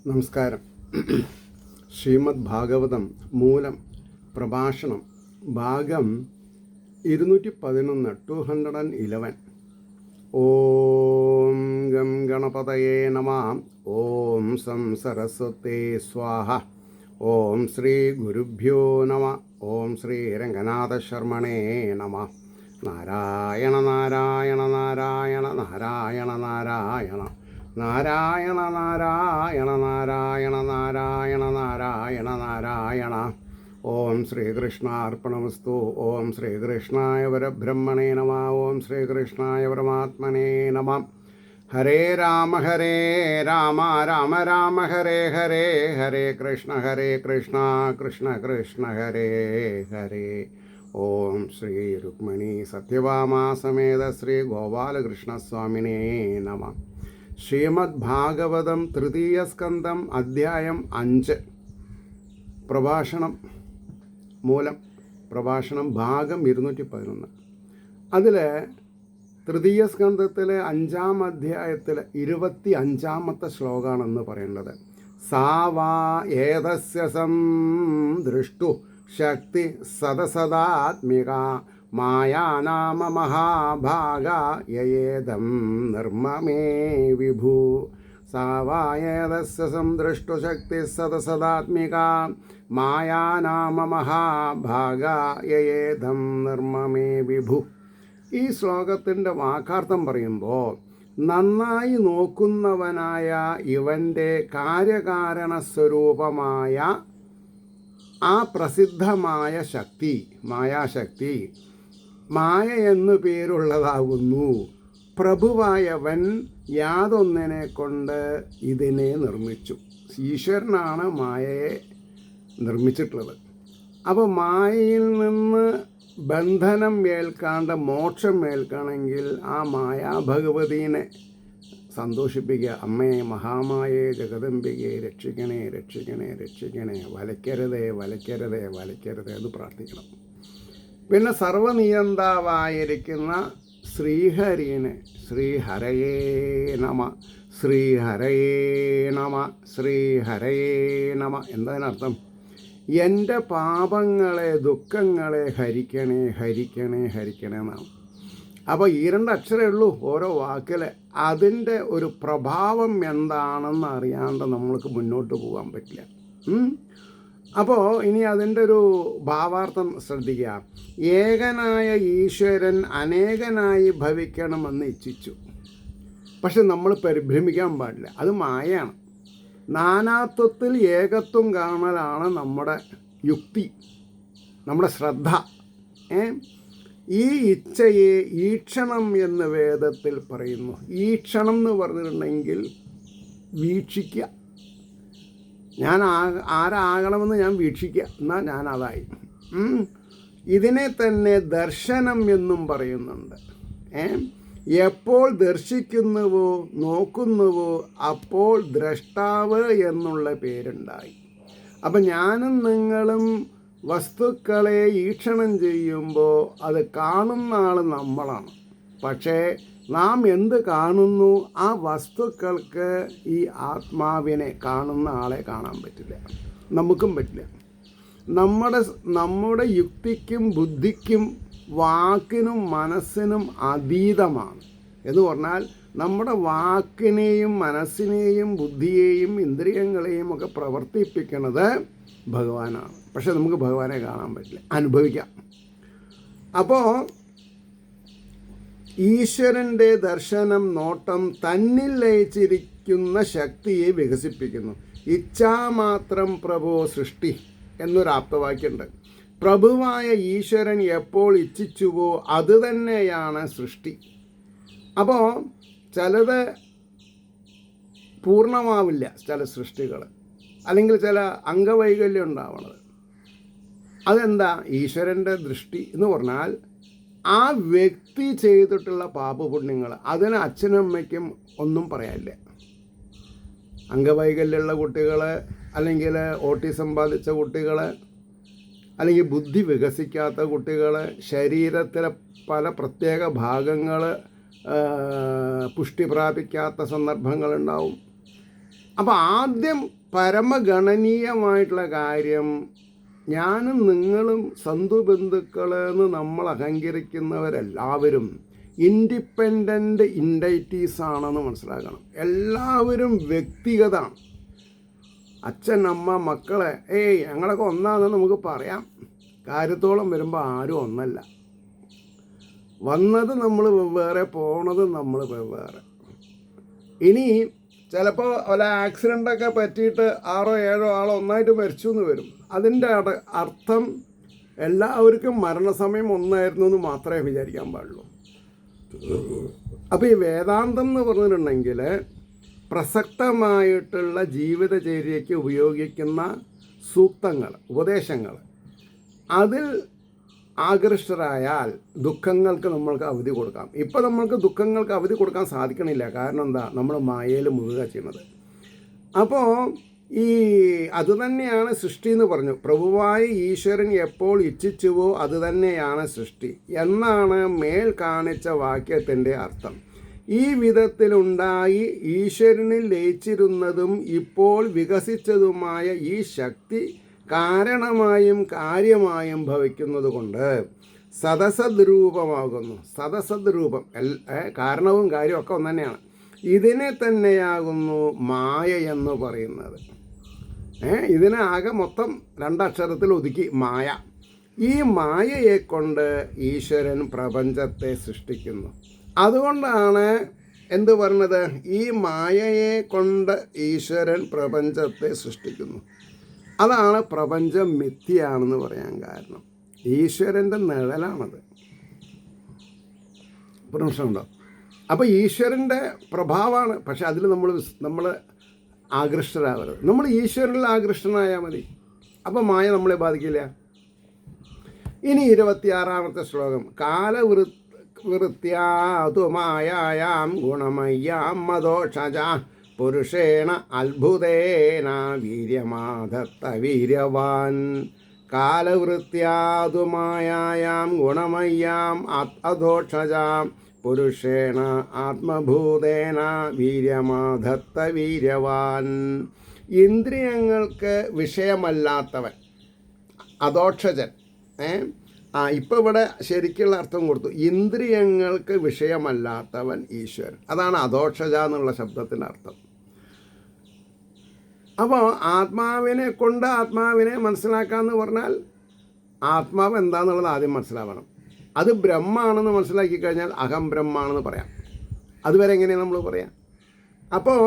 നമസ്കാരം. ശ്രീമദ് ഭാഗവതം മൂലം പ്രഭാഷണം ഭാഗം 211 211. ഓം ഗം ഗണപതയേ നമഃ. ഓം സം സരസ്വതേ സ്വാഹ. ഓം ശ്രീ ഗുരുഭ്യോ നമഃ. ഓം ശ്രീ രംഗനാഥ ശർമ്മണേ നമഃ. നാരായണ നാരായണ നാരായണ നാരായണ നാരായണ നാരായണ നാരായണ നാരായണ നാരായണ നാരായണ നാരായണ. ഓം ശ്രീകൃഷ്ണാർപ്പണമസ്തു. ഓം ശ്രീകൃഷ്ണായ പരബ്രഹ്മണേ നമഃ. ഓം ശ്രീകൃഷ്ണായ പരമാത്മനേ നമഃ. ഹരേ രാമ രാമ രാമ ഹരേ ഹരേ. ഹരേ കൃഷ്ണ കൃഷ്ണ കൃഷ്ണ ഹരേ ഹരേ. ഓം ശ്രീ രുക്മിണി സത്യഭാമാ സമേത ശ്രീ ഗോപാലകൃഷ്ണസ്വാമിനേ നമഃ. ശ്രീമദ് ഭാഗവതം തൃതീയ സ്കന്ധം അധ്യായം 5 പ്രഭാഷണം മൂലം പ്രഭാഷണം ഭാഗം 211. അതിൽ തൃതീയ സ്കന്ധത്തിലെ 5-ാം അധ്യായത്തിൽ 25-ാമത്തെ ശ്ലോകമാണെന്ന് പറയേണ്ടത്. സാവാ ഏതസ്യ സംദൃഷ്ടു ശക്തി സദസദാത്മിക മായാനാമ മഹാഭാഗ യേദം നിർമ്മമേ വിഭു. സാവായേതസ്യ സംദൃഷ്ടു ശക്തി സദസദാത്മിക മായാനാമ മഹാഭാഗ യേദം നിർമ്മമേ വിഭു. ഈ ശ്ലോകത്തിൻ്റെ വാക്കാർത്ഥം പറയുമ്പോൾ നന്നായി നോക്കുന്നവനായ ഇവൻ്റെ കാര്യകാരണ സ്വരൂപമായ ആ പ്രസിദ്ധമായ ശക്തി, മായാശക്തി, മായ എന്നു പേരുള്ളതാകുന്നു. പ്രഭുവായവൻ യാതൊന്നിനെ കൊണ്ട് ഇതിനെ നിർമ്മിച്ചു. ഈശ്വരനാണ് മായയെ നിർമ്മിച്ചിട്ടുള്ളത്. അപ്പോൾ മായയിൽ നിന്ന് ബന്ധനം ഏൽക്കാണ്ട് മോക്ഷം ഏൽക്കണമെങ്കിൽ ആ മായാഭഗവതീനെ സന്തോഷിപ്പിക്കുക. അമ്മേ മഹാമായേ ജഗദംബികയെ രക്ഷിക്കണേ രക്ഷിക്കണേ രക്ഷിക്കണേ, വലയ്ക്കരുതേ വലയ്ക്കരുതേ വലയ്ക്കരുതേ എന്ന് പ്രാർത്ഥിക്കണം. പിന്നെ സർവനിയന്താവായിരിക്കുന്ന ശ്രീഹരിനെ ശ്രീഹരയേ നമ ശ്രീഹരയേ നമ ശ്രീഹരയേ നമ. എന്തതിനർത്ഥം? എൻ്റെ പാപങ്ങളെ ദുഃഖങ്ങളെ ഹരിക്കണേ ഹരിക്കണേ ഹരിക്കണേ എന്നാണ്. അപ്പോൾ ഈ 2 അക്ഷരമേ ഉള്ളൂ ഓരോ വാക്കിൽ. അതിൻ്റെ ഒരു പ്രഭാവം എന്താണെന്ന് അറിയാണ്ട് നമ്മൾക്ക് മുന്നോട്ട് പോകാൻ പറ്റില്ല. അപ്പോൾ ഇനി അതിൻ്റെ ഒരു ഭാവാർത്ഥം ശ്രദ്ധിക്കുക. ഏകനായ ഈശ്വരൻ അനേകനായി ഭവിക്കണമെന്ന് ഇച്ഛിച്ചു. പക്ഷെ നമ്മൾ പരിഭ്രമിക്കാൻ പാടില്ല, അത് മായയാണ്. നാനാത്വത്തിൽ ഏകത്വം കാണലാണ് നമ്മുടെ യുക്തി, നമ്മുടെ ശ്രദ്ധ. ഈ ഇച്ഛയെ ഈക്ഷണം എന്ന് വേദത്തിൽ പറയുന്നു. ഈക്ഷണം എന്ന് പറഞ്ഞിട്ടുണ്ടെങ്കിൽ വീക്ഷിക്കുക. ഞാൻ ആരാകണമെന്ന് ഞാൻ വീക്ഷിക്കുക, എന്നാൽ ഞാൻ അതായി. ഇതിനെ തന്നെ ദർശനം എന്നും പറയുന്നുണ്ട്. എപ്പോൾ ദർശിക്കുന്നുവോ നോക്കുന്നുവോ അപ്പോൾ ദ്രഷ്ടാവ് എന്നുള്ള പേരുണ്ടായി. അപ്പം ഞാനും നിങ്ങളും വസ്തുക്കളെ ഈക്ഷണം ചെയ്യുമ്പോൾ അത് കാണുന്ന ആൾ നമ്മളാണ്. പക്ഷേ നാം എന്ത് കാണുന്നു, ആ വസ്തുക്കൾക്ക് ഈ ആത്മാവിനെ കാണുന്ന ആളെ കാണാൻ പറ്റില്ല, നമുക്കും പറ്റില്ല. നമ്മുടെ യുക്തിക്കും ബുദ്ധിക്കും വാക്കിനും മനസ്സിനും അതീതമാണ്. എന്ന് പറഞ്ഞാൽ നമ്മുടെ വാക്കിനെയും മനസ്സിനെയും ബുദ്ധിയെയും ഇന്ദ്രിയങ്ങളെയും ഒക്കെ പ്രവർത്തിപ്പിക്കുന്നത് ഭഗവാനാണ്. പക്ഷെ നമുക്ക് ഭഗവാനെ കാണാൻ പറ്റില്ല, അനുഭവിക്കാം. അപ്പോൾ ഈശ്വരൻ്റെ ദർശനം, നോട്ടം തന്നിൽ ലയിച്ചിരിക്കുന്ന ശക്തിയെ വികസിപ്പിക്കുന്നു. ഇച്ഛാമാത്രം പ്രഭോ സൃഷ്ടി എന്നൊരു ആപ്തവാക്യമുണ്ട്. പ്രഭുവായ ഈശ്വരൻ എപ്പോൾ ഇച്ഛിച്ചുവോ അത് തന്നെയാണ് സൃഷ്ടി. അപ്പോൾ ചിലത് പൂർണ്ണമാവില്ല, ചില സൃഷ്ടികൾ, അല്ലെങ്കിൽ ചില അംഗവൈകല്യം ഉണ്ടാവണത്. അതെന്താ? ഈശ്വരൻ്റെ ദൃഷ്ടി എന്ന് പറഞ്ഞാൽ ആ വ്യക്തി ചെയ്തിട്ടുള്ള പാപപുണ്യങ്ങൾ, അതിന് അച്ഛനും അമ്മയ്ക്കും ഒന്നും പറയാനില്ല. അംഗവൈകല്യമുള്ള കുട്ടികൾ, അല്ലെങ്കിൽ ഓട്ടിസം ബാധിച്ച കുട്ടികൾ, അല്ലെങ്കിൽ ബുദ്ധി വികസിക്കാത്ത കുട്ടികൾ, ശരീരത്തിലെ പല പ്രത്യേക ഭാഗങ്ങൾ പുഷ്ടി പ്രാപിക്കാത്ത സന്ദർഭങ്ങളുണ്ടാവും. അപ്പോൾ ആദ്യം പരമഗണനീയമായിട്ടുള്ള കാര്യം, ഞാനും നിങ്ങളും ബന്ധുക്കളെന്ന് നമ്മൾ അഹങ്കരിക്കുന്നവരെല്ലാവരും ഇൻഡിപെൻഡൻ്റ് ഇൻഡൈറ്റീസ് ആണെന്ന് മനസ്സിലാക്കണം. എല്ലാവരും വ്യക്തിഗതമാണ്. അച്ഛൻ, അമ്മ, മക്കളെ, ഞങ്ങളൊക്കെ ഒന്നാണെന്ന് നമുക്ക് പറയാം. കാര്യത്തോളം വരുമ്പോൾ ആരും ഒന്നല്ല. വന്നത് നമ്മൾ വെവ്വേറെ, പോണത് നമ്മൾ വെവ്വേറെ. ഇനി ചിലപ്പോൾ വല്ല ആക്സിഡൻ്റൊക്കെ പറ്റിയിട്ട് 6-7 ആൾ ഒന്നായിട്ട് മരിച്ചു എന്ന് വരും. അതിൻ്റെ അർത്ഥം എല്ലാവർക്കും മരണസമയം ഒന്നായിരുന്നു എന്ന് മാത്രമേ വിചാരിക്കാൻ പാടുള്ളൂ. അപ്പോൾ ഈ വേദാന്തം എന്ന് പറഞ്ഞിട്ടുണ്ടെങ്കിൽ പ്രസക്തമായിട്ടുള്ള ജീവിതചര്യയ്ക്ക് ഉപയോഗിക്കുന്ന സൂക്തങ്ങൾ, ഉപദേശങ്ങൾ, അതിൽ ആകൃഷ്ടരായാൽ ദുഃഖങ്ങൾക്ക് നമ്മൾക്ക് അവധി കൊടുക്കാം. ഇപ്പോൾ നമ്മൾക്ക് ദുഃഖങ്ങൾക്ക് അവധി കൊടുക്കാൻ സാധിക്കണില്ല. കാരണം എന്താ? നമ്മൾ മായയിൽ മുഴുക ചെയ്യുന്നത്. അപ്പോൾ അതുതന്നെയാണ് സൃഷ്ടി എന്ന് പറഞ്ഞു. പ്രഭുവായ ഈശ്വരൻ എപ്പോൾ ഇച്ഛിച്ചുവോ അതുതന്നെയാണ് സൃഷ്ടി എന്നാണ് മേൽ കാണിച്ച വാക്യത്തിൻ്റെ അർത്ഥം. ഈ വിധത്തിലുണ്ടായി ഈശ്വരനിൽ ലയിച്ചിരുന്നതും ഇപ്പോൾ വികസിച്ചതുമായ ഈ ശക്തി കാരണമായും കാര്യമായും ഭവിക്കുന്നത് കൊണ്ട് സദസദ്രൂപമാകുന്നു. സദസദ്രൂപം കാരണവും കാര്യവും ഒക്കെ ഒന്ന് തന്നെയാണ്. ഇതിനെ തന്നെയാകുന്നു മായ എന്ന് പറയുന്നത്. ഇതിനെ ആകെ മൊത്തം 2 അക്ഷരത്തിൽ ഒതുക്കി മായ. ഈ മായയെ കൊണ്ട് ഈശ്വരൻ പ്രപഞ്ചത്തെ സൃഷ്ടിക്കുന്നു. അതുകൊണ്ടാണ് എന്ത് പറഞ്ഞത്? ഈ മായയെ കൊണ്ട് ഈശ്വരൻ പ്രപഞ്ചത്തെ സൃഷ്ടിക്കുന്നു. അതാണ് പ്രപഞ്ചം മിഥ്യയാണെന്ന് പറയാൻ കാരണം. ഈശ്വരൻ്റെ നിഴലാണത്. പ്രശ്നമുണ്ടോ? അപ്പോൾ ഈശ്വരൻ്റെ പ്രഭാവമാണ്. പക്ഷെ അതിൽ നമ്മൾ ആകൃഷ്ടരാകരുത്. നമ്മൾ ഈശ്വരനിൽ ആകൃഷ്ടനായാൽ മതി. അപ്പോൾ മായ നമ്മളെ ബാധിക്കില്ല. ഇനി 26-ാമത്തെ ശ്ലോകം. കാലവൃത്യാതുമായാം ഗുണമയ്യാം മദോക്ഷജ പുരുഷേണ അത്ഭുതേന വീര്യമാധത്ത വീര്യവാൻ. കാലവൃത്യാതുമായാം ഗുണമയ്യാം അധോക്ഷജാം പുരുഷേണ ആത്മഭൂതേന വീര്യമാധത്ത വീര്യവാൻ. ഇന്ദ്രിയങ്ങൾക്ക് വിഷയമല്ലാത്തവൻ അധോക്ഷജൻ. ഇപ്പോൾ ഇവിടെ ശരിക്കുള്ള അർത്ഥം കൊടുത്തു. ഇന്ദ്രിയങ്ങൾക്ക് വിഷയമല്ലാത്തവൻ ഈശ്വരൻ. അതാണ് അധോക്ഷജ എന്നുള്ള ശബ്ദത്തിൻ്റെ അർത്ഥം. അപ്പോൾ ആത്മാവിനെ കൊണ്ട് ആത്മാവിനെ മനസ്സിലാക്കാമെന്ന് പറഞ്ഞാൽ ആത്മാവ് എന്താണെന്നുള്ളത് ആദ്യം മനസ്സിലാവണം. അത് ബ്രഹ്മാണെന്ന് മനസ്സിലാക്കി കഴിഞ്ഞാൽ അഹം ബ്രഹ്മാണെന്ന് പറയാം. അതുവരെ എങ്ങനെയാണ് നമ്മൾ പറയാം? അപ്പോൾ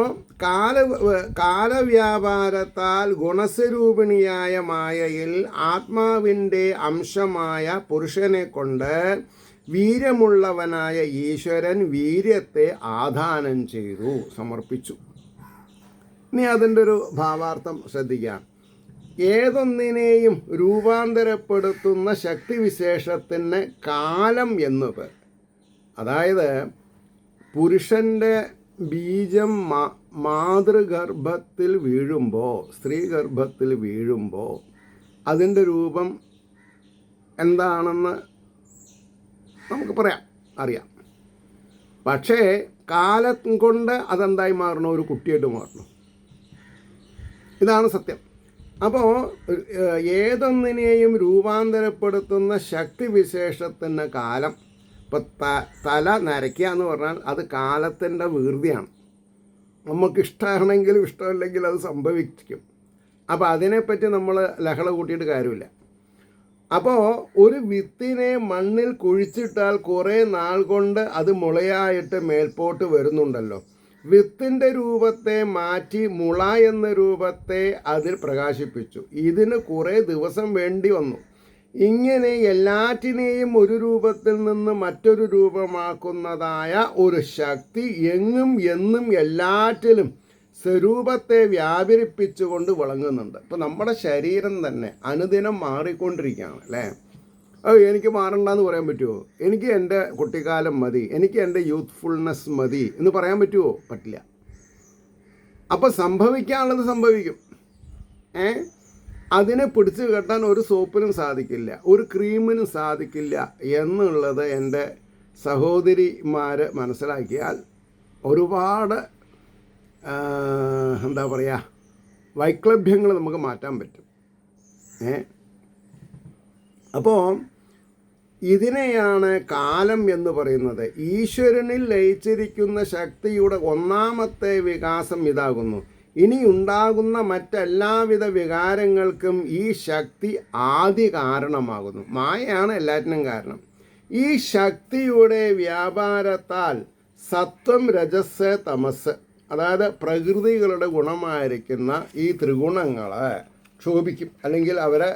കാലവ്യാപാരത്താൽ ഗുണസ്വരൂപിണിയായ മായയിൽ ആത്മാവിൻ്റെ അംശമായ പുരുഷനെ കൊണ്ട് വീര്യമുള്ളവനായ ഈശ്വരൻ വീര്യത്തെ ആദാനം ചെയ്തു, സമർപ്പിച്ചു. ഇനി അതിൻ്റെ ഒരു ഭാവാർത്ഥം ശ്രദ്ധിക്കാം. ഏതൊന്നിനെയും രൂപാന്തരപ്പെടുത്തുന്ന ശക്തിവിശേഷത്തിന് കാലം എന്നത്, അതായത് പുരുഷൻ്റെ ബീജം മാതൃഗർഭത്തിൽ വീഴുമ്പോൾ, സ്ത്രീഗർഭത്തിൽ വീഴുമ്പോൾ അതിൻ്റെ രൂപം എന്താണെന്ന് നമുക്ക് അറിയാം. പക്ഷേ കാലം കൊണ്ട് അതെന്തായി മാറണം? ഒരു കുട്ടിയായിട്ട് മാറണം. ഇതാണ് സത്യം. അപ്പോൾ ഏതൊന്നിനെയും രൂപാന്തരപ്പെടുത്തുന്ന ശക്തിവിശേഷത്തിന് കാലം. ഇപ്പോൾ തല നരയ്ക്കുക എന്ന് പറഞ്ഞാൽ അത് കാലത്തിൻ്റെ വീർതിയാണ്. നമുക്ക് ഇഷ്ടമാണെങ്കിലും ഇഷ്ടമല്ലെങ്കിലും അത് സംഭവിക്കും. അപ്പോൾ അതിനെപ്പറ്റി നമ്മൾ ലഹള കൂട്ടിയിട്ട് കാര്യമില്ല. അപ്പോൾ ഒരു വിത്തിനെ മണ്ണിൽ കുഴിച്ചിട്ടാൽ കുറേ നാൾ കൊണ്ട് അത് മുളയായിട്ട് മേൽപോട്ട് വരുന്നുണ്ടല്ലോ. വിത്തിൻ്റെ രൂപത്തെ മാറ്റി മുള എന്ന രൂപത്തെ അതിൽ പ്രകാശിപ്പിച്ചു. ഇതിന് കുറേ ദിവസം വേണ്ടി വന്നു. ഇങ്ങനെ എല്ലാറ്റിനെയും ഒരു രൂപത്തിൽ നിന്ന് മറ്റൊരു രൂപമാക്കുന്നതായ ഒരു ശക്തി എങ്ങും എന്നും എല്ലാറ്റിലും സ്വരൂപത്തെ വ്യാപരിപ്പിച്ചുകൊണ്ട് വിളങ്ങുന്നുണ്ട്. ഇപ്പോൾ നമ്മുടെ ശരീരം തന്നെ അനുദിനം മാറിക്കൊണ്ടിരിക്കുകയാണ് അല്ലേ? എനിക്ക് മാറണ്ടെന്ന് പറയാൻ പറ്റുമോ? എനിക്ക് എൻ്റെ കുട്ടിക്കാലം മതി, എനിക്ക് എൻ്റെ യൂത്ത്ഫുൾനെസ് മതി എന്ന് പറയാൻ പറ്റുമോ? പറ്റില്ല. അപ്പോൾ സംഭവിക്കാനുള്ളത് സംഭവിക്കും. അതിനെ പിടിച്ചു കെട്ടാൻ ഒരു സോപ്പിനും സാധിക്കില്ല, ഒരു ക്രീമിനും സാധിക്കില്ല എന്നുള്ളത് എൻ്റെ സഹോദരിമാർ മനസ്സിലാക്കിയാൽ ഒരുപാട് എന്താ പറയുക, വൈക്ലഭ്യങ്ങൾ നമുക്ക് മാറ്റാൻ പറ്റും. അപ്പോൾ ഇതിനെയാണ് കാലം എന്ന് പറയുന്നത്. ഈശ്വരനിൽ ലയിച്ചിരിക്കുന്ന ശക്തിയുടെ ഒന്നാമത്തെ വികാസം ഇതാകുന്നു. ഇനി ഉണ്ടാകുന്ന മറ്റെല്ലാവിധ വികാരങ്ങൾക്കും ഈ ശക്തി ആദി കാരണമാകുന്നു. മായയാണ് എല്ലാറ്റിനും കാരണം. ഈ ശക്തിയുടെ വ്യാപാരത്താൽ സത്വം, രജസ്, തമസ്, അതായത് പ്രകൃതികളുടെ ഗുണമായിരിക്കുന്ന ഈ ത്രിഗുണങ്ങളെ ക്ഷോഭിക്കും, അല്ലെങ്കിൽ അവരെ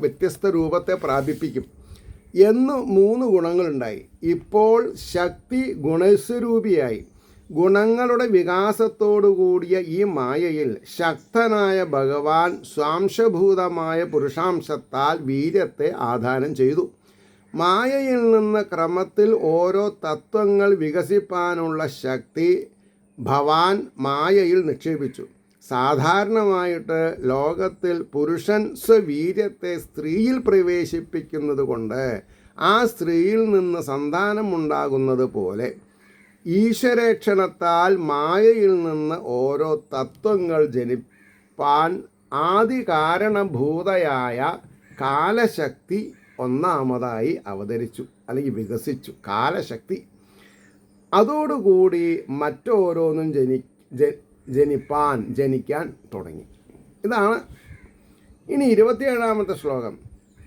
വ്യത്യസ്ത രൂപത്തെ പ്രാപിപ്പിക്കും എന്ന് 3 ഗുണങ്ങളുണ്ടായി. ഇപ്പോൾ ശക്തി ഗുണസ്വരൂപിയായി. ഗുണങ്ങളുടെ വികാസത്തോടു കൂടിയ ഈ മായയിൽ ശക്തനായ ഭഗവാൻ സ്വാംശഭൂതമായ പുരുഷാംശത്താൽ വീര്യത്തെ ആധാനം ചെയ്തു. മായയിൽ നിന്ന് ക്രമത്തിൽ ഓരോ തത്വങ്ങൾ വികസിപ്പാനുള്ള ശക്തി ഭവാൻ മായയിൽ നിക്ഷേപിച്ചു. സാധാരണമായിട്ട് ലോകത്തിൽ പുരുഷൻ സ്വവീര്യത്തെ സ്ത്രീയിൽ പ്രവേശിപ്പിക്കുന്നത് കൊണ്ട് ആ സ്ത്രീയിൽ നിന്ന് സന്താനമുണ്ടാകുന്നത് പോലെ ഈശ്വരേക്ഷണത്താൽ മായയിൽ നിന്ന് ഓരോ തത്വങ്ങൾ ജനിപ്പാൻ ആദി കാരണഭൂതയായ കാലശക്തി ഒന്നാമതായി അവതരിച്ചു, അല്ലെങ്കിൽ വികസിച്ചു. കാലശക്തി അതോടുകൂടി മറ്റോരോന്നും ജനിക്കാൻ തുടങ്ങി. ഇതാണ് ഇനി 27ാമത്തെ ശ്ലോകം.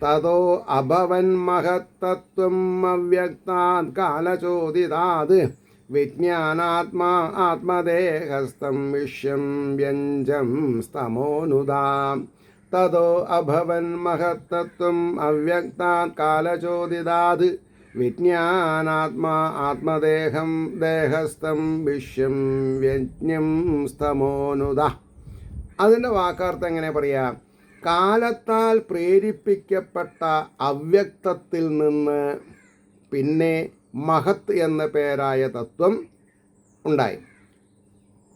തതോ അഭവൻ മഹത്തത്വം അവ്യക്താത് കാലചോദിതാത് വിജ്ഞാനാത്മാ ആത്മദേഹസ്ഥം വിശ്വം വ്യഞ്ജം സ്തമോനുദാം. തതോ അഭവൻ മഹത്തത്വം അവ്യക്താത് കാലചോദിതാത് വിജ്ഞാനാത്മാ ആത്മദേഹം ദേഹസ്ഥം വിശ്വം വ്യജ്ഞം സ്തമോനുദ. അതിൻ്റെ വാക്കാർത്ഥം എങ്ങനെ പറയാം? കാലത്താൽ പ്രേരിപ്പിക്കപ്പെട്ട അവ്യക്തത്തിൽ നിന്ന് പിന്നെ മഹത്ത് എന്ന പേരായ തത്വം ഉണ്ടായി.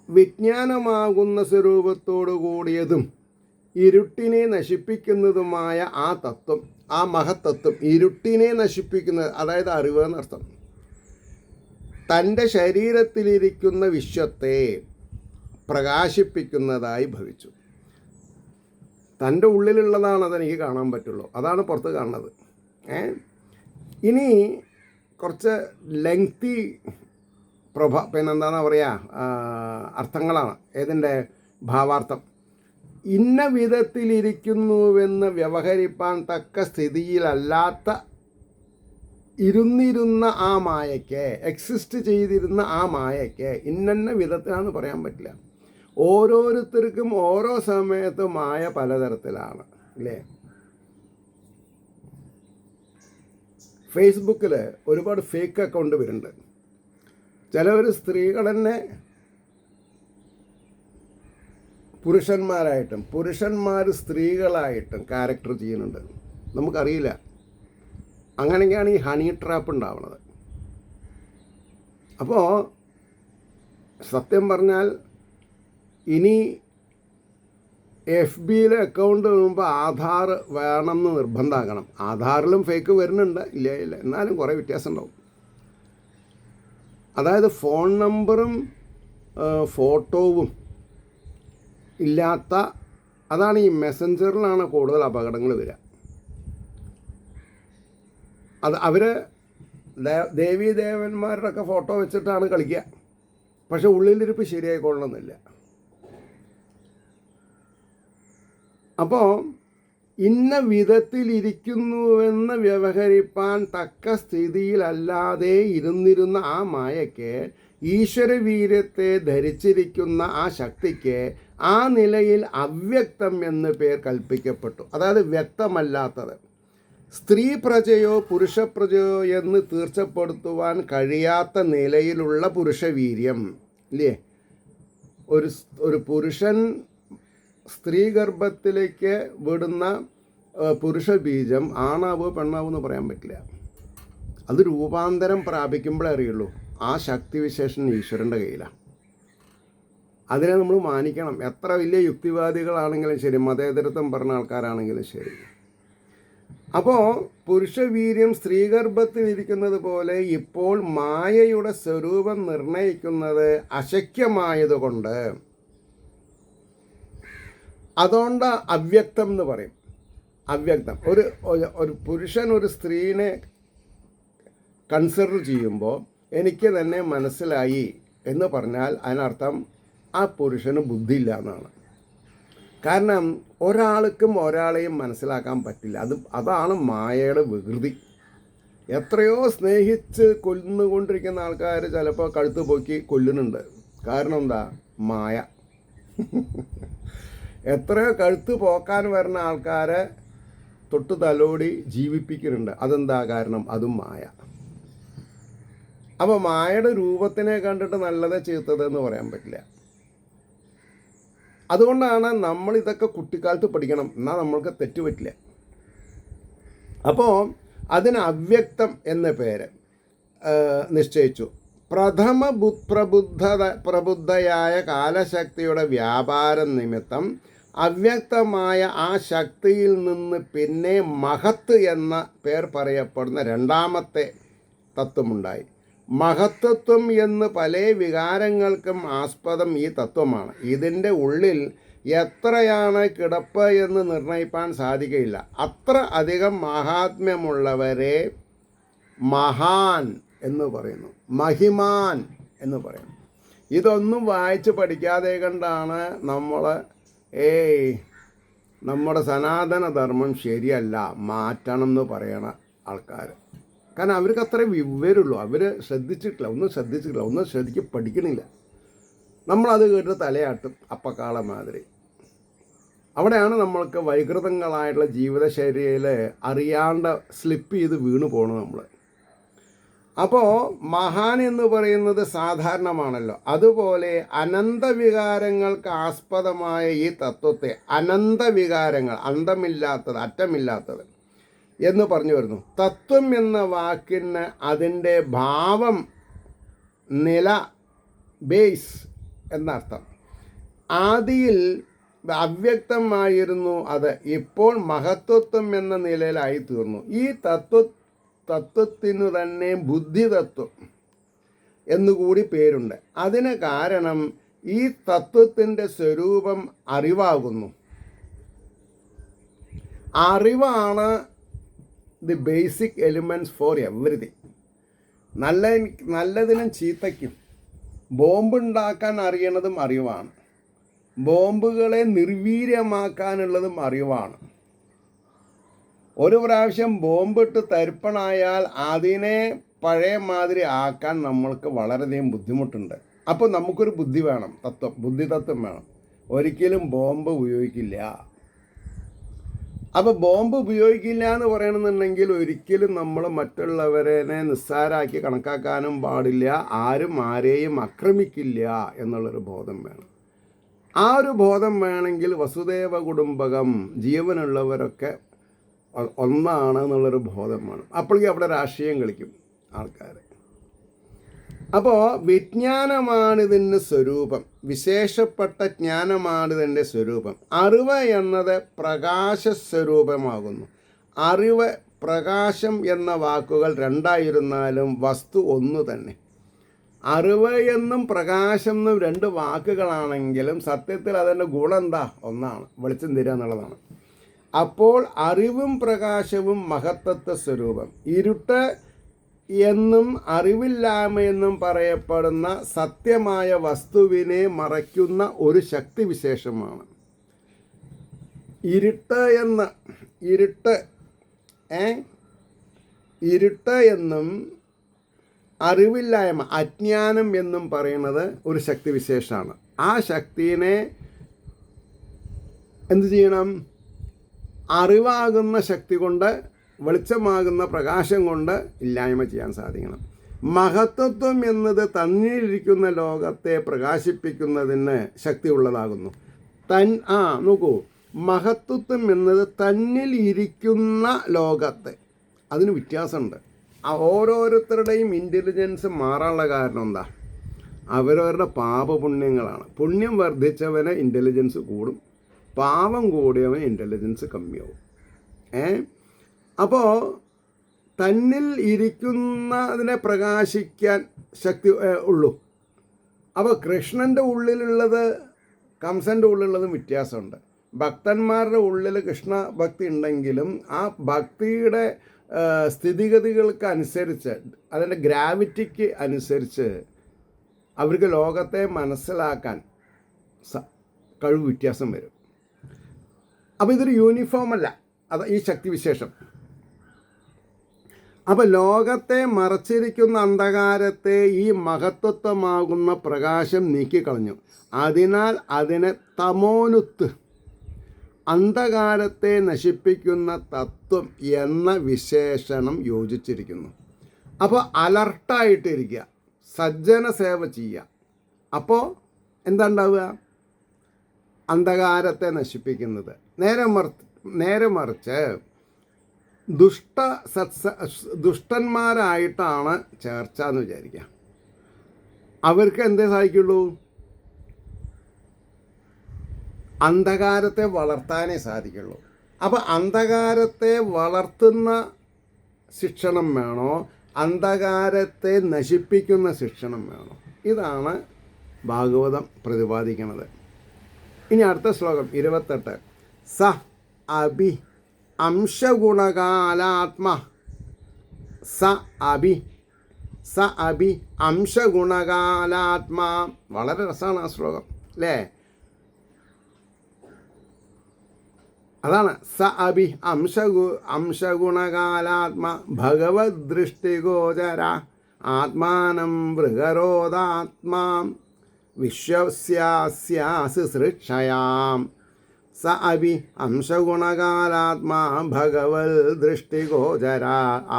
വിജ്ഞാനമാകുന്ന സ്വരൂപത്തോടു കൂടിയതും ഇരുട്ടിനെ നശിപ്പിക്കുന്നതുമായ ആ തത്വം, ആ മഹത്തത്വം ഇരുട്ടിനെ നശിപ്പിക്കുന്നത്, അതായത് അറിവ് എന്നർത്ഥം, തൻ്റെ ശരീരത്തിലിരിക്കുന്ന വിശ്വത്തെ പ്രകാശിപ്പിക്കുന്നതായി ഭവിച്ചു. തൻ്റെ ഉള്ളിലുള്ളതാണ് അതെനിക്ക് കാണാൻ പറ്റുള്ളൂ, അതാണ് പുറത്ത് കാണുന്നത്. ഇനി കുറച്ച് ലെങ്തി പിന്നെന്താണെന്ന് പറയുക, അർത്ഥങ്ങളാണ്. ഏതിൻ്റെ ഭാവാർത്ഥം? ഇന്ന വിധത്തിലിരിക്കുന്നുവെന്ന് വ്യവഹരിപ്പാൻ തക്ക സ്ഥിതിയിലല്ലാത്ത ഇരുന്നിരുന്ന ആ മായയ്ക്ക്, എക്സിസ്റ്റ് ചെയ്തിരുന്ന ആ മായയ്ക്ക് ഇന്ന വിധത്തിലാണെന്ന് പറയാൻ പറ്റില്ല. ഓരോരുത്തർക്കും ഓരോ സമയത്ത് മായ പലതരത്തിലാണ്, അല്ലേ? ഫേസ്ബുക്കിൽ ഒരുപാട് ഫേക്ക് അക്കൗണ്ട് വരുന്നുണ്ട്. ചിലവർ സ്ത്രീകൾ തന്നെ പുരുഷന്മാരായിട്ടും പുരുഷന്മാർ സ്ത്രീകളായിട്ടും ക്യാരക്ടർ ചെയ്യുന്നുണ്ട്. നമുക്കറിയില്ല. അങ്ങനെയൊക്കെയാണ് ഈ ഹണി ട്രാപ്പ് ഉണ്ടാവുന്നത്. അപ്പോൾ സത്യം പറഞ്ഞാൽ ഇനി FBയിലെ അക്കൗണ്ട് വരുമ്പോൾ ആധാർ വേണമെന്ന് നിർബന്ധമാക്കണം. ആധാറിലും ഫേക്ക് വരുന്നുണ്ട്, ഇല്ല, എന്നാലും കുറേ വ്യത്യാസം ഉണ്ടാവും. അതായത് ഫോൺ നമ്പറും ഫോട്ടോവും ഇല്ലാത്ത, അതാണ് ഈ മെസ്സഞ്ചറിലാണ് കൂടുതൽ അപകടങ്ങൾ വരിക. അത് അവർ ദേവീദേവന്മാരുടെയൊക്കെ ഫോട്ടോ വെച്ചിട്ടാണ് കളിക്കുക. പക്ഷെ ഉള്ളിലിരിപ്പ് ശരിയായിക്കൊള്ളണമെന്നില്ല. അപ്പോൾ ഇന്ന വിധത്തിലിരിക്കുന്നുവെന്ന് വ്യവഹരിപ്പാൻ തക്ക സ്ഥിതിയിലല്ലാതെ ഇരുന്നിരുന്ന ആ മായയ്ക്ക്, ഈശ്വരവീര്യത്തെ ധരിച്ചിരിക്കുന്ന ആ ശക്തിക്ക് ആ നിലയിൽ അവ്യക്തം എന്ന് പേർ കൽപ്പിക്കപ്പെട്ടു. അതായത് വ്യക്തമല്ലാത്തത്. സ്ത്രീ പ്രജയോ പുരുഷപ്രജയോ എന്ന് തീർച്ചപ്പെടുത്തുവാൻ കഴിയാത്ത നിലയിലുള്ള പുരുഷവീര്യം, ഇല്ലേ? ഒരു പുരുഷൻ സ്ത്രീ ഗർഭത്തിലേക്ക് വിടുന്ന പുരുഷ ബീജം ആണാവോ പെണ്ണാവോ എന്ന് പറയാൻ പറ്റില്ല. അത് രൂപാന്തരം പ്രാപിക്കുമ്പോഴേ അറിയുള്ളൂ. ആ ശക്തിവിശേഷൻ ഈശ്വരൻ്റെ കയ്യിലാണ്. അതിനെ നമ്മൾ മാനിക്കണം. എത്ര വലിയ യുക്തിവാദികളാണെങ്കിലും ശരി, മതേതരത്വം പറഞ്ഞ ആൾക്കാരാണെങ്കിലും ശരി. അപ്പോൾ പുരുഷവീര്യം സ്ത്രീഗർഭത്തിലിരിക്കുന്നത് പോലെ ഇപ്പോൾ മായയുടെ സ്വരൂപം നിർണയിക്കുന്നത് അശക്യമായതുകൊണ്ട് അതുകൊണ്ട് അവ്യക്തം എന്ന് പറയും. അവ്യക്തം. ഒരു പുരുഷൻ ഒരു സ്ത്രീനെ കൺസിഡർ ചെയ്യുമ്പോൾ എനിക്ക് തന്നെ മനസ്സിലായി എന്ന് പറഞ്ഞാൽ അതിനർത്ഥം ആ പുരുഷന് ബുദ്ധിയില്ല എന്നാണ്. കാരണം ഒരാൾക്കും ഒരാളെയും മനസ്സിലാക്കാൻ പറ്റില്ല. അതാണ് മായയുടെ വികൃതി. എത്രയോ സ്നേഹിച്ച് കൊല്ലുകൊണ്ടിരിക്കുന്ന ആൾക്കാർ ചിലപ്പോൾ കഴുത്ത് പൊക്കി കൊല്ലുന്നുണ്ട്. കാരണം എന്താ? മായ. എത്രയോ കഴുത്ത് പോക്കാൻ വരുന്ന ആൾക്കാരെ തൊട്ട് തലോടി ജീവിപ്പിക്കുന്നുണ്ട്. അതെന്താ കാരണം? അതും മായ. അപ്പോൾ മായയുടെ രൂപത്തിനെ കണ്ടിട്ട് നല്ലത് ചീത്തതെന്ന് പറയാൻ പറ്റില്ല. അതുകൊണ്ടാണ് നമ്മൾ ഇതൊക്കെ കുട്ടിക്കാലത്ത് പഠിക്കണം, എന്നാൽ നമ്മൾക്ക് തെറ്റുപറ്റില്ല. അപ്പോൾ അതിന് അവ്യക്തം എന്ന പേര് നിശ്ചയിച്ചു. പ്രബുദ്ധയായ കാലശക്തിയുടെ വ്യാപാരം നിമിത്തം അവ്യക്തമായ ആ ശക്തിയിൽ നിന്ന് പിന്നെ മഹത്ത് എന്ന പേർ പറയപ്പെടുന്ന രണ്ടാമത്തെ തത്വമുണ്ടായി. മഹത്തത്വം എന്ന് പല വികാരങ്ങൾക്കും ആസ്പദം ഈ തത്വമാണ്. ഇതിൻ്റെ ഉള്ളിൽ എത്രയാണ് കിടപ്പ് എന്ന് നിർണയിപ്പാൻ സാധിക്കുകയില്ല. അത്ര അധികം മഹാത്മ്യമുള്ളവരെ മഹാൻ എന്ന് പറയുന്നു, മഹിമാൻ എന്ന് പറയുന്നു. ഇതൊന്നും വായിച്ച് പഠിക്കാതെ കണ്ടാണ് നമ്മുടെ സനാതന ധർമ്മം ശരിയല്ല, മാറ്റണം എന്ന് പറയണ ആൾക്കാർ. കാരണം അവർക്ക് അത്രേ വിവരമുള്ളൂ. അവർ ഒന്നും ശ്രദ്ധിച്ച് പഠിക്കണില്ല. നമ്മളത് കേട്ട് തലയാട്ടും അപ്പക്കാള മാതിരി. അവിടെയാണ് നമ്മൾക്ക് വൈകൃതങ്ങളായിട്ടുള്ള ജീവിതശൈലിയിൽ അറിയാണ്ട് സ്ലിപ്പ് ചെയ്ത് വീണു പോകണം നമ്മൾ. അപ്പോൾ മഹാൻ എന്ന് പറയുന്നത് സാധാരണമാണല്ലോ. അതുപോലെ അനന്തവികാരങ്ങൾക്ക് ആസ്പദമായ ഈ തത്വത്തെ അനന്തവികാരങ്ങൾ, അന്തമില്ലാത്തത്, അറ്റമില്ലാത്തത് എന്ന് പറഞ്ഞു വരുന്നു. തത്വം എന്ന വാക്കിന് അതിൻ്റെ ഭാവം, നില, ബേസ് എന്നർത്ഥം. ആദിയിൽ അവ്യക്തമായിരുന്നു അത്, ഇപ്പോൾ മഹത്വത്വം എന്ന നിലയിലായി തീർന്നു. ഈ തത്വത്തിനു തന്നെ ബുദ്ധിതത്വം എന്നുകൂടി പേരുണ്ട്. അതിന് കാരണം ഈ തത്വത്തിൻ്റെ സ്വരൂപം അറിവാകുന്നു. അറിവാണ് the basic elements for everything. നല്ലതിനും ചീത്തയ്ക്കും ബോംബുണ്ടാക്കാൻ അറിയണതും അറിവാണ്. ബോംബുകളെ നിർവീര്യമാക്കാനുള്ളതും അറിവാണ്. ഒരു പ്രാവശ്യം ബോംബിട്ട് തരിപ്പണായാൽ അതിനെ പഴയ മാതിരി ആക്കാൻ നമ്മൾക്ക് വളരെയധികം ബുദ്ധിമുട്ടുണ്ട്. അപ്പോൾ നമുക്കൊരു ബുദ്ധി വേണം, ബുദ്ധിതത്വം വേണം. ഒരിക്കലും ബോംബ് ഉപയോഗിക്കില്ല. അപ്പോൾ ബോംബ് ഉപയോഗിക്കില്ല എന്ന് പറയണമെന്നുണ്ടെങ്കിൽ ഒരിക്കലും നമ്മൾ മറ്റുള്ളവരെ നിസ്സാരാക്കി കണക്കാക്കാനും പാടില്ല. ആരും ആരെയും ആക്രമിക്കില്ല എന്നുള്ളൊരു ബോധം വേണം. ആ ഒരു ബോധം വേണമെങ്കിൽ വസുദേവ കുടുംബകം, ജീവനുള്ളവരൊക്കെ ഒന്നാണ് എന്നുള്ളൊരു ബോധം വേണം. അപ്പോഴേക്കും അവിടെ രാഷ്ട്രീയം കളിക്കും ആൾക്കാർ. അപ്പോൾ വിജ്ഞാനമാണിതിൻ്റെ സ്വരൂപം, വിശേഷപ്പെട്ട ജ്ഞാനമാണിതിൻ്റെ സ്വരൂപം. അറിവ് എന്നത് പ്രകാശസ്വരൂപമാകുന്നു. അറിവ്, പ്രകാശം എന്ന വാക്കുകൾ രണ്ടായിരുന്നാലും വസ്തു ഒന്ന് തന്നെ. അറിവ് എന്നും പ്രകാശം എന്നും രണ്ട് വാക്കുകളാണെങ്കിലും സത്യത്തിൽ അതിൻ്റെ ഗുണം എന്താ? ഒന്നാണ്, വെളിച്ചം തരിക എന്നുള്ളതാണ്. അപ്പോൾ അറിവും പ്രകാശവും മഹത്തത്വ സ്വരൂപം. ഇരുട്ട് എന്നും അറിവില്ലായ്മയെന്നും പറയപ്പെടുന്ന സത്യമായ വസ്തുവിനെ മറയ്ക്കുന്ന ഒരു ശക്തിവിശേഷമാണ് ഇരുട്ട് എന്നും അറിവില്ലായ്മ, അജ്ഞാനം എന്നും പറയുന്നത് ഒരു ശക്തിവിശേഷമാണ്. ആ ശക്തിയെ എന്ത് ചെയ്യണം? അറിവാകുന്ന ശക്തി കൊണ്ട്, വെളിച്ചമാകുന്ന പ്രകാശം കൊണ്ട് ഇല്ലായ്മ ചെയ്യാൻ സാധിക്കണം. മഹത്വത്വം എന്നത് തന്നിലിരിക്കുന്ന ലോകത്തെ പ്രകാശിപ്പിക്കുന്നതിന് ശക്തിയുള്ളതാകുന്നു. നോക്കൂ, മഹത്വത്വം എന്നത് തന്നിൽ ഇരിക്കുന്ന ലോകത്തെ, അതിന് വ്യത്യാസമുണ്ട്. ഓരോരുത്തരുടെയും ഇൻ്റലിജൻസ് മാറാനുള്ള കാരണം എന്താ? അവരവരുടെ പാപപുണ്യങ്ങളാണ്. പുണ്യം വർദ്ധിച്ചവന് ഇൻ്റലിജൻസ് കൂടും, പാപം കൂടിയവന് ഇൻ്റലിജൻസ് കമ്മിയാവും. അപ്പോൾ തന്നിൽ ഇരിക്കുന്നതിനെ പ്രകാശിക്കാൻ ശക്തി ഉള്ളൂ. അപ്പോൾ കൃഷ്ണൻ്റെ ഉള്ളിലുള്ളത് കംസൻ്റെ ഉള്ളിലുള്ളതും വ്യത്യാസമുണ്ട്. ഭക്തന്മാരുടെ ഉള്ളിൽ കൃഷ്ണ ഭക്തി ഉണ്ടെങ്കിലും ആ ഭക്തിയുടെ സ്ഥിതിഗതികൾക്ക് അനുസരിച്ച്, അതിൻ്റെ ഗ്രാവിറ്റിക്ക് അനുസരിച്ച് അവർക്ക് ലോകത്തെ മനസ്സിലാക്കാൻ കഴിവ് വ്യത്യാസം വരും. അപ്പോൾ ഇതൊരു യൂണിഫോം അല്ല, അത് ഈ ശക്തിവിശേഷം. അപ്പോൾ ലോകത്തെ മറച്ചിരിക്കുന്ന അന്ധകാരത്തെ ഈ മഹത്വത്വമാകുന്ന പ്രകാശം നീക്കിക്കളഞ്ഞു. അതിനാൽ അതിനെ തമോനുത്ത്, അന്ധകാരത്തെ നശിപ്പിക്കുന്ന തത്വം എന്ന വിശേഷണം യോജിച്ചിരിക്കുന്നു. അപ്പോൾ അലർട്ടായിട്ടിരിക്കുക, സജ്ജന സേവ ചെയ്യുക. അപ്പോൾ എന്താ ഉണ്ടാവുക? അന്ധകാരത്തെ നശിപ്പിക്കുന്നത്. നേരെ മറിച്ച് ദുഷ്ടന്മാരായിട്ടാണ് ചേർച്ച എന്ന് വിചാരിക്കുക. അവർക്ക് എന്തേ സാധിക്കുള്ളൂ? അന്ധകാരത്തെ വളർത്താനേ സാധിക്കുള്ളൂ. അപ്പോൾ അന്ധകാരത്തെ വളർത്തുന്ന ശിക്ഷണം വേണോ, അന്ധകാരത്തെ നശിപ്പിക്കുന്ന ശിക്ഷണം വേണോ? ഇതാണ് ഭാഗവതം പ്രതിപാദിക്കുന്നത്. ഇനി അടുത്ത ശ്ലോകം 28. സ അഭി അംശഗുണകാലാത്മ സ അഭി അംശഗുണകാലാത്മാ. വളരെ രസമാണ് ആ ശ്ലോകം അല്ലേ? അതാണ് സ അഭി അംശഗുണകാലാത്മ ഭഗവത് ദൃഷ്ടിഗോചര ആത്മാനം വൃഗരോധാത്മാ വിശ്വസ്യാസ്യാസി സൃക്ഷയാം. സ അഭി അംശഗുണകാലാത്മാ ഭഗവത് ദൃഷ്ടിഗോചര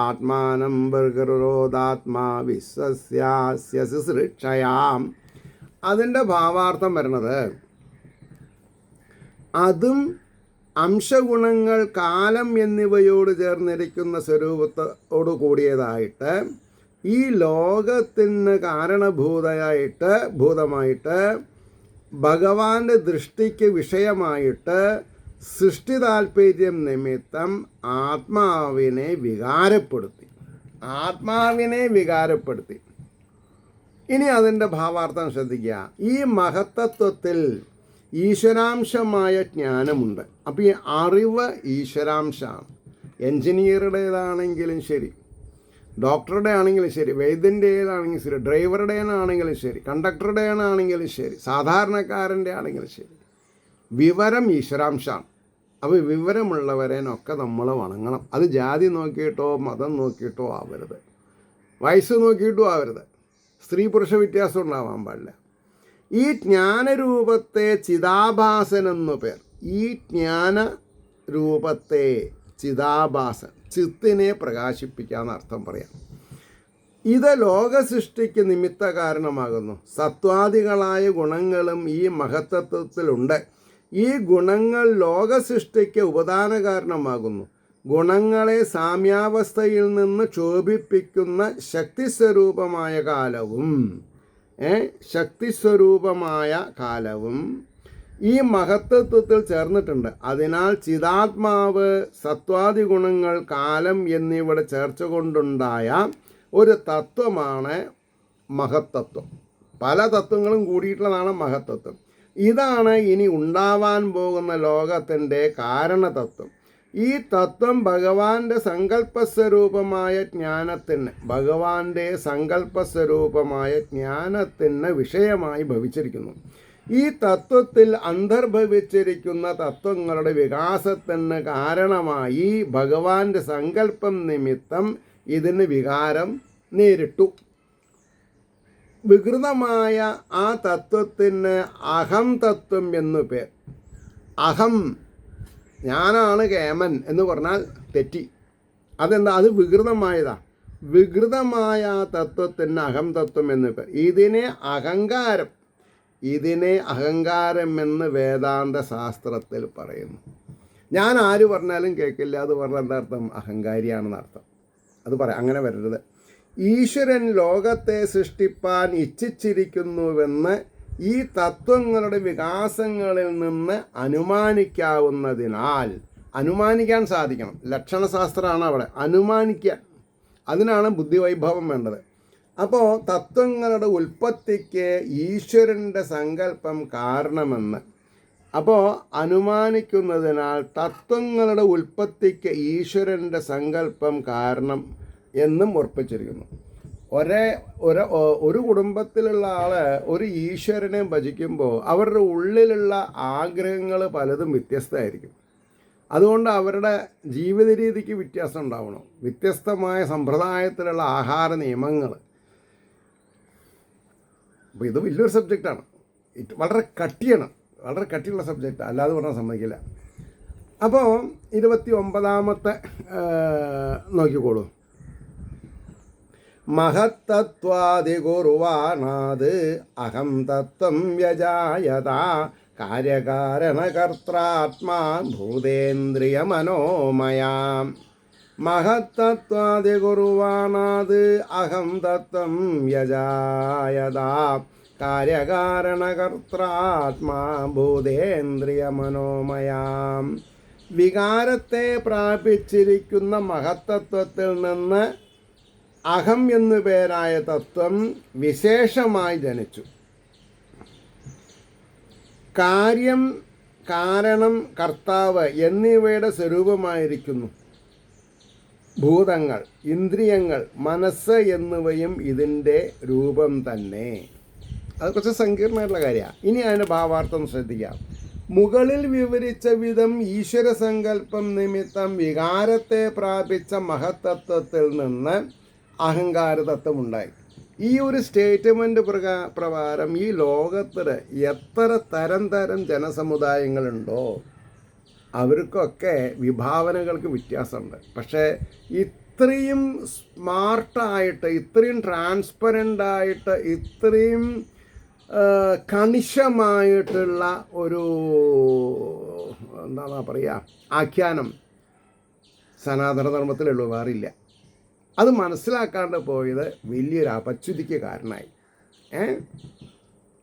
ആത്മാനം വൃഗരോധാത്മാ വിശ്വസ്യാസ്യസി സൃക്ഷയാം. അതിൻ്റെ ഭാവാർത്ഥം വരുന്നത്, അതും അംശഗുണങ്ങൾ കാലം എന്നിവയോട് ചേർന്നിരിക്കുന്ന സ്വരൂപത്തോടു കൂടിയതായിട്ട് ഈ ലോകത്തിന് ഭൂതമായിട്ട് ഭഗവാന്റെ ദൃഷ്ടിക്ക് വിഷയമായിട്ട് സൃഷ്ടി താല്പര്യം നിമിത്തം ആത്മാവിനെ വികാരപ്പെടുത്തി. ഇനി അതിൻ്റെ ഭാവാർത്ഥം ശ്രദ്ധിക്കുക. ഈ മഹത്തത്വത്തിൽ ഈശ്വരാംശമായ ജ്ഞാനമുണ്ട്. അപ്പോൾ ഈ അറിവ് ഈശ്വരാംശമാണ്. എൻജിനീയറുടേതാണെങ്കിലും ശരി, ഡോക്ടറുടെ ആണെങ്കിലും ശരി, വൈദ്യൻ്റെതാണെങ്കിലും ശരി, ഡ്രൈവറുടേതാണെങ്കിലും ശരി, കണ്ടക്ടറുടേതാണെങ്കിലും ശരി, സാധാരണക്കാരൻ്റെ ആണെങ്കിലും ശരി, വിവരം ഈശ്വരാംശമാണ്. അപ്പോൾ വിവരമുള്ളവരേനൊക്കെ നമ്മൾ വണങ്ങണം. അത് ജാതി നോക്കിയിട്ടോ മതം നോക്കിയിട്ടോ ആവരുത്, വയസ്സ് നോക്കിയിട്ടും ആവരുത്, സ്ത്രീ പുരുഷ വ്യത്യാസം ഉണ്ടാവാൻ പാടില്ല. ഈ ജ്ഞാനരൂപത്തെ ചിതാഭാസനെന്നു പേർ. ഈ ജ്ഞാനരൂപത്തെ ചിതാഭാസൻ, ചിത്തിനെ പ്രകാശിപ്പിക്കാമെന്ന് അർത്ഥം പറയാം. ഇത് ലോകസൃഷ്ടിക്ക് നിമിത്ത കാരണമാകുന്നു. സത്വാദികളായ ഗുണങ്ങളും ഈ മഹത്തത്വത്തിലുണ്ട്. ഈ ഗുണങ്ങൾ ലോകസൃഷ്ടിക്ക് ഉപദാന കാരണമാകുന്നു. ഗുണങ്ങളെ സാമ്യാവസ്ഥയിൽ നിന്ന് ക്ഷോഭിപ്പിക്കുന്ന ശക്തിസ്വരൂപമായ കാലവും ഈ മഹത്തത്വത്തിൽ ചേർന്നിട്ടുണ്ട്. അതിനാൽ ചിതാത്മാവ്, സത്വാദി ഗുണങ്ങൾ, കാലം എന്നിവയുടെ ചേർച്ച കൊണ്ടുണ്ടായ ഒരു തത്വമാണ് മഹത്തത്വം. പല തത്വങ്ങളും കൂടിയിട്ടുള്ളതാണ് മഹത്തത്വം. ഇതാണ് ഇനി ഉണ്ടാവാൻ പോകുന്ന ലോകത്തിൻ്റെ കാരണതത്വം. ഈ തത്വം ഭഗവാന്റെ സങ്കല്പസ്വരൂപമായ ജ്ഞാനത്തിന് വിഷയമായി ഭവിച്ചിരിക്കുന്നു. ഈ തത്വത്തിൽ അന്തർഭവിച്ചിരിക്കുന്ന തത്വങ്ങളുടെ വികാസത്തിന് കാരണമായി ഭഗവാന്റെ സങ്കല്പം നിമിത്തം ഇതിന് വികാരം നേരിട്ടു. വികൃതമായ ആ തത്വത്തിന് അഹം തത്വം എന്നു പേർ. അഹം, ഞാനാണ് കേമൻ എന്ന് പറഞ്ഞാൽ തെറ്റി. അതെന്താ? അത് വികൃതമായതാണ്. വികൃതമായ ആ തത്വത്തിന് അഹം തത്വം എന്ന് പേർ. ഇതിനെ അഹങ്കാരം എന്ന് വേദാന്ത ശാസ്ത്രത്തിൽ പറയുന്നു. ഞാൻ ആര് പറഞ്ഞാലും കേൾക്കില്ല, അത് പറഞ്ഞാൽ എന്താ അർത്ഥം? അഹങ്കാരിയാണെന്ന് അർത്ഥം. അത് അങ്ങനെ വരരുത്. ഈശ്വരൻ ലോകത്തെ സൃഷ്ടിപ്പാൻ ഇച്ഛിച്ചിരിക്കുന്നുവെന്ന് ഈ തത്വങ്ങളുടെ വികാസങ്ങളിൽ നിന്ന് അനുമാനിക്കാവുന്നതിനാൽ അനുമാനിക്കാൻ സാധിക്കണം. ലക്ഷണശാസ്ത്രമാണ് അവിടെ, അനുമാനിക്കാൻ. അതിനാണ് ബുദ്ധിവൈഭവം വേണ്ടത്. അപ്പോൾ തത്വങ്ങളുടെ ഉൽപ്പത്തിക്ക് ഈശ്വരൻ്റെ സങ്കല്പം കാരണമെന്ന്, അപ്പോൾ അനുമാനിക്കുന്നതിനാൽ തത്വങ്ങളുടെ ഉൽപ്പത്തിക്ക് ഈശ്വരൻ്റെ സങ്കല്പം കാരണം എന്നും ഉറപ്പിച്ചിരിക്കുന്നു. ഒരു കുടുംബത്തിലുള്ള ആൾ ഒരു ഈശ്വരനെ ഭജിക്കുമ്പോൾ അവരുടെ ഉള്ളിലുള്ള ആഗ്രഹങ്ങൾ പലതും വ്യത്യസ്തമായിരിക്കും. അതുകൊണ്ട് അവരുടെ ജീവിത രീതിക്ക് വ്യത്യാസം ഉണ്ടാവണം. വ്യത്യസ്തമായ സമ്പ്രദായത്തിലുള്ള ആഹാര നിയമങ്ങൾ. അപ്പോൾ ഇത് വലിയൊരു സബ്ജക്റ്റാണ്. വളരെ കട്ടിയുള്ള സബ്ജക്റ്റ്, അല്ലാതെ പറഞ്ഞാൽ സമ്മതിക്കില്ല. അപ്പോൾ 29 നോക്കിക്കോളൂ. മഹത്തത്വാദികുർവാണാത് അഹം തത്വം വ്യജായത കാര്യകാരണകർത്താത്മാ ഭൂതേന്ദ്രിയമനോമയാം. മഹത്തത്വാദികുർവാണാത് അഹം തത്വം വ്യജായത കാര്യകാരണകർത്താത്മാ ഭൂതേന്ദ്രിയമനോമയാം. വികാരത്തെ പ്രാപിച്ചിരിക്കുന്ന മഹത്തത്വത്തിൽ നിന്ന് അഹം എന്നു പേരായ തത്വം വിശേഷമായി ജനിച്ചു. കാര്യം, കാരണം, കർത്താവ് എന്നിവയുടെ സ്വരൂപമായിരിക്കുന്നു ഭൂതങ്ങൾ, ഇന്ദ്രിയങ്ങൾ, മനസ്സ് എന്നിവയും ഇതിൻ്റെ രൂപം തന്നെ. അത് കുറച്ച് സങ്കീർണമായിട്ടുള്ള കാര്യമാണ്. ഇനി അതിൻ്റെ ഭാവാർത്ഥം ശ്രദ്ധിക്കാം. മുകളിൽ വിവരിച്ച വിധം ഈശ്വര സങ്കല്പം നിമിത്തം വികാരത്തെ പ്രാപിച്ച മഹത്തത്വത്തിൽ നിന്ന് അഹങ്കാരതത്വം ഉണ്ടായി. ഈ ഒരു സ്റ്റേറ്റ്മെൻറ്റ് പ്രകാരം ഈ ലോകത്തിൽ എത്ര തരം ജനസമുദായങ്ങളുണ്ടോ അവർക്കൊക്കെ വിഭാവനകൾക്ക് വ്യത്യാസമുണ്ട്. പക്ഷേ ഇത്രയും സ്മാർട്ടായിട്ട്, ഇത്രയും ട്രാൻസ്പെറൻ്റായിട്ട്, ഇത്രയും കണിശമായിട്ടുള്ള ഒരു എന്താ പറയുക ആഖ്യാനം സനാതനധർമ്മത്തിലുള്ളൂ, വേറില്ല. അത് മനസ്സിലാക്കാണ്ട് പോയത് വലിയൊരു അപച്യുതിക്ക് കാരണമായി.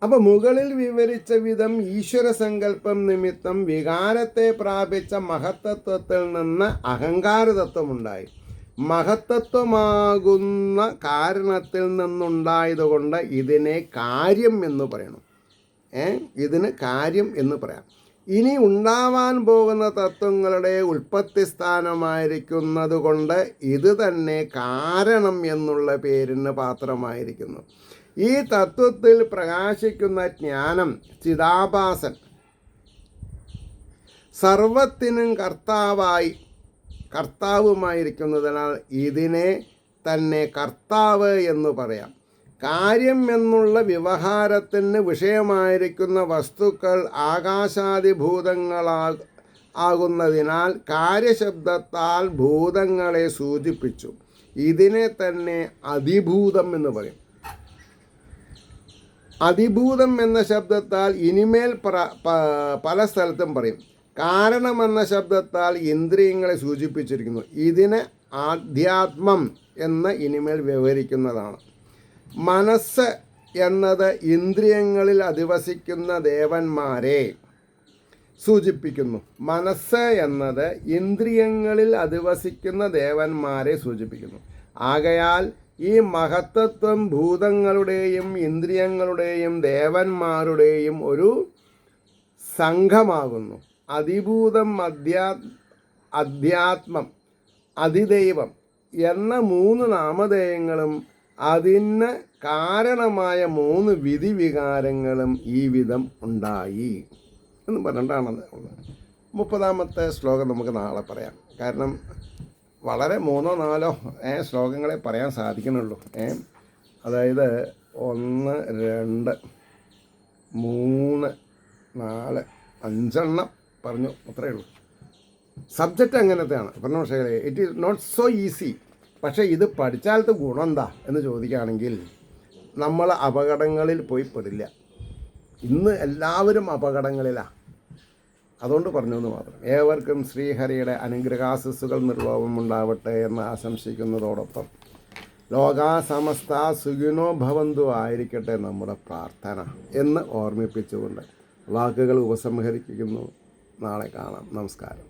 അപ്പോൾ മുകളിൽ വിവരിച്ച വിധം ഈശ്വര സങ്കല്പം നിമിത്തം വികാരത്തെ പ്രാപിച്ച മഹത്തത്വത്തിൽ നിന്ന് അഹങ്കാരതത്വമുണ്ടായി. മഹത്തത്വമാകുന്ന കാരണത്തിൽ നിന്നുണ്ടായതുകൊണ്ട് ഇതിനെ കാര്യം എന്ന് പറയണം. ഇതിന് കാര്യം എന്ന് പറയാം. ഇനി ഉണ്ടാവാൻ പോകുന്ന തത്വങ്ങളുടെ ഉൽപ്പത്തി സ്ഥാനമായിരിക്കുന്നത് കൊണ്ട് ഇത് തന്നെ കാരണം എന്നുള്ള പേരിന് പാത്രമായിരിക്കുന്നു. ഈ തത്വത്തിൽ പ്രകാശിക്കുന്ന ജ്ഞാനം ചിദാഭാസൻ സർവത്തിനും കർത്താവുമായിരിക്കുന്നതിനാൽ ഇതിനെ തന്നെ കർത്താവ് എന്ന് പറയാം. കാര്യം എന്നുള്ള വ്യവഹാരത്തിന് വിഷയമായിരിക്കുന്ന വസ്തുക്കൾ ആകാശാദിഭൂതങ്ങളാകുന്നതിനാൽ കാര്യശബ്ദത്താൽ ഭൂതങ്ങളെ സൂചിപ്പിച്ചു. ഇതിനെ തന്നെ അതിഭൂതം എന്ന് പറയും. അതിഭൂതം എന്ന ശബ്ദത്താൽ ഇനിമേൽ പല സ്ഥലത്തും പറയും. കാരണമെന്ന ശബ്ദത്താൽ ഇന്ദ്രിയങ്ങളെ സൂചിപ്പിച്ചിരിക്കുന്നു. ഇതിന് ആധ്യാത്മം എന്ന് ഇനിമേൽ വിവരിക്കുന്നതാണ്. മനസ്സ് എന്നത് ഇന്ദ്രിയങ്ങളിൽ അധിവസിക്കുന്ന ദേവന്മാരെ സൂചിപ്പിക്കുന്നു. മനസ്സ് എന്നത് ഇന്ദ്രിയങ്ങളിൽ അധിവസിക്കുന്ന ദേവന്മാരെ സൂചിപ്പിക്കുന്നു. ആകയാൽ ഈ മഹത്തത്വം ഭൂതങ്ങളുടെയും ഇന്ദ്രിയങ്ങളുടെയും ദേവന്മാരുടെയും ഒരു സംഘമാകുന്നു. അതിഭൂതം, അധ്യാത്മം, അതിദൈവം എന്ന 3 നാമധേയങ്ങളും അതിന് കാരണമായ 3 വിധിവികാരങ്ങളും ഈ വിധം ഉണ്ടായി എന്ന് പറഞ്ഞിട്ടാണത്. 30ാമത്തെ ശ്ലോകം നമുക്ക് നാളെ പറയാം. കാരണം വളരെ 3-4 ശ്ലോകങ്ങളെ പറയാൻ സാധിക്കുന്നുള്ളൂ. അതായത് 1, 2, 3, 4, 5 പറഞ്ഞു, അത്രയേ ഉള്ളൂ. സബ്ജക്റ്റ് അങ്ങനത്തെയാണ്. പറഞ്ഞ പക്ഷേ it is not so easy. പക്ഷേ ഇത് പഠിച്ചാലത്തെ ഗുണം എന്താ എന്ന് ചോദിക്കുകയാണെങ്കിൽ നമ്മൾ അപകടങ്ങളിൽ പോയി പെടില്ല. ഇന്ന് എല്ലാവരും അപകടങ്ങളിലാണ്. അതുകൊണ്ട് പറഞ്ഞു എന്ന് മാത്രം. ഏവർക്കും ശ്രീഹരിയുടെ അനുഗ്രഹാശിസ്സുകൾ നിർലോഭമുണ്ടാവട്ടെ എന്ന് ആശംസിക്കുന്നതോടൊപ്പം ലോകാ സമസ്ത സുഖിനോ ഭവന്തു ആയിരിക്കട്ടെ നമ്മുടെ പ്രാർത്ഥന എന്ന് ഓർമ്മിപ്പിച്ചുകൊണ്ട് വാക്കുകൾ ഉപസംഹരിക്കുന്നു. നാളെ കാണാം. നമസ്കാരം.